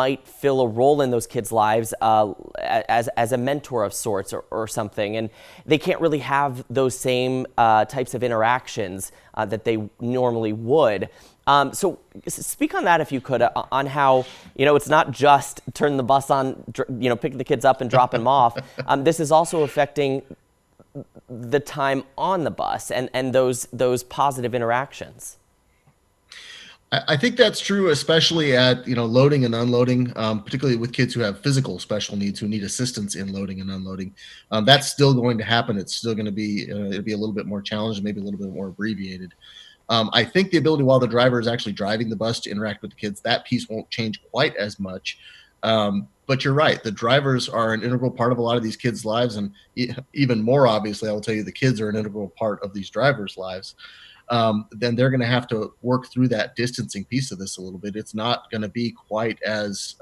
might fill a role in those kids' lives as a mentor of sorts or something. And they can't really have those same types of interactions that they normally would. So speak on that if you could, on how, it's not just turn the bus on, pick the kids up and drop them off. This is also affecting the time on the bus and those positive interactions. I think that's true, especially at loading and unloading, particularly with kids who have physical special needs who need assistance in loading and unloading. That's still going to happen. It's still going to be it'll be a little bit more challenging, maybe a little bit more abbreviated. I think the ability while the driver is actually driving the bus to interact with the kids, that piece won't change quite as much. But you're right. The drivers are an integral part of a lot of these kids' lives. And even more obviously, I will tell you, the kids are an integral part of these drivers' lives. Then they're going to have to work through that distancing piece of this a little bit. It's not going to be quite as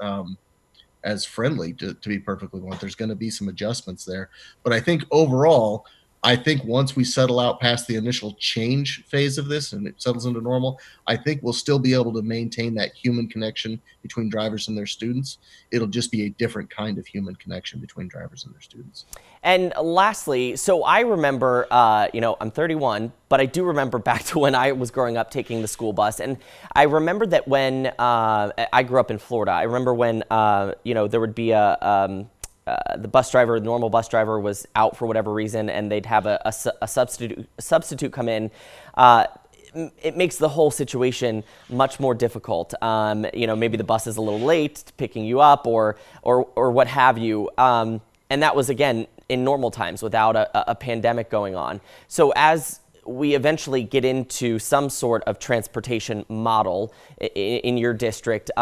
friendly, to be perfectly blunt. There's going to be some adjustments there. But I think overall, I think once we settle out past the initial change phase of this and it settles into normal, I think we'll still be able to maintain that human connection between drivers and their students. It'll just be a different kind of human connection between drivers and their students. And lastly, so I remember, I'm 31, but I do remember back to when I was growing up taking the school bus. And I remember that when I grew up in Florida, I remember when, there would be the bus driver, the normal bus driver was out for whatever reason, and they'd have a substitute come in. It makes the whole situation much more difficult. Maybe the bus is a little late picking you up or what have you. And that was, again, in normal times without a pandemic going on. So as we eventually get into some sort of transportation model in your district,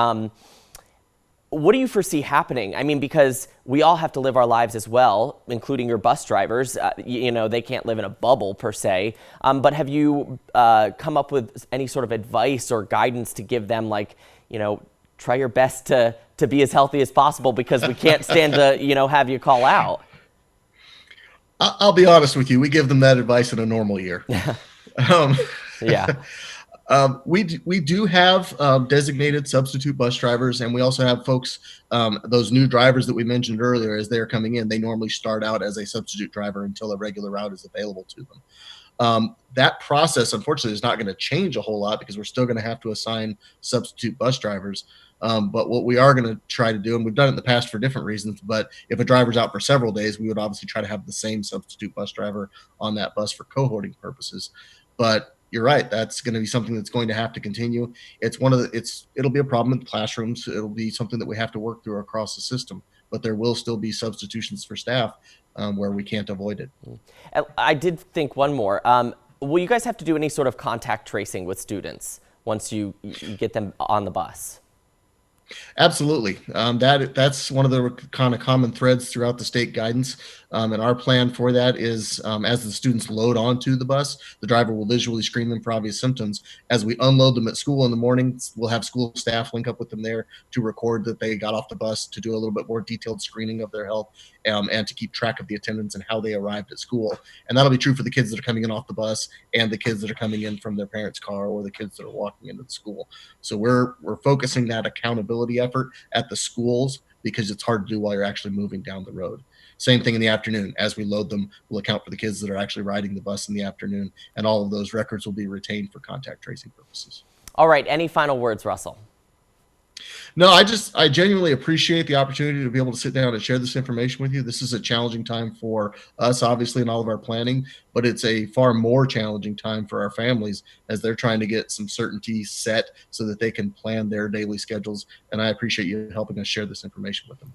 what do you foresee happening? I mean, because we all have to live our lives as well, including your bus drivers. They can't live in a bubble per se. But have you come up with any sort of advice or guidance to give them, try your best to be as healthy as possible because we can't stand to, have you call out? I'll be honest with you. We give them that advice in a normal year. um, Yeah. We do have designated substitute bus drivers, and we also have folks, those new drivers that we mentioned earlier, as they're coming in, they normally start out as a substitute driver until a regular route is available to them. That process, unfortunately, is not going to change a whole lot because we're still going to have to assign substitute bus drivers. But what we are going to try to do, and we've done it in the past for different reasons, but if a driver's out for several days, we would obviously try to have the same substitute bus driver on that bus for cohorting purposes. But you're right. That's going to be something that's going to have to continue. It'll be a problem in the classrooms. It'll be something that we have to work through across the system, but there will still be substitutions for staff where we can't avoid it. I did think one more. Will you guys have to do any sort of contact tracing with students once you get them on the bus? Absolutely. That's one of the kind of common threads throughout the state guidance. And our plan for that is as the students load onto the bus, the driver will visually screen them for obvious symptoms. As we unload them at school in the morning, we'll have school staff link up with them there to record that they got off the bus, to do a little bit more detailed screening of their health, and to keep track of the attendance and how they arrived at school. And that'll be true for the kids that are coming in off the bus and the kids that are coming in from their parents' car or the kids that are walking into the school. So we're focusing that accountability effort at the schools because it's hard to do while you're actually moving down the road. Same thing in the afternoon. As we load them, we'll account for the kids that are actually riding the bus in the afternoon, and all of those records will be retained for contact tracing purposes. All right. Any final words, Russell? No, I genuinely appreciate the opportunity to be able to sit down and share this information with you. This is a challenging time for us, obviously, in all of our planning, but it's a far more challenging time for our families as they're trying to get some certainty set so that they can plan their daily schedules. And I appreciate you helping us share this information with them.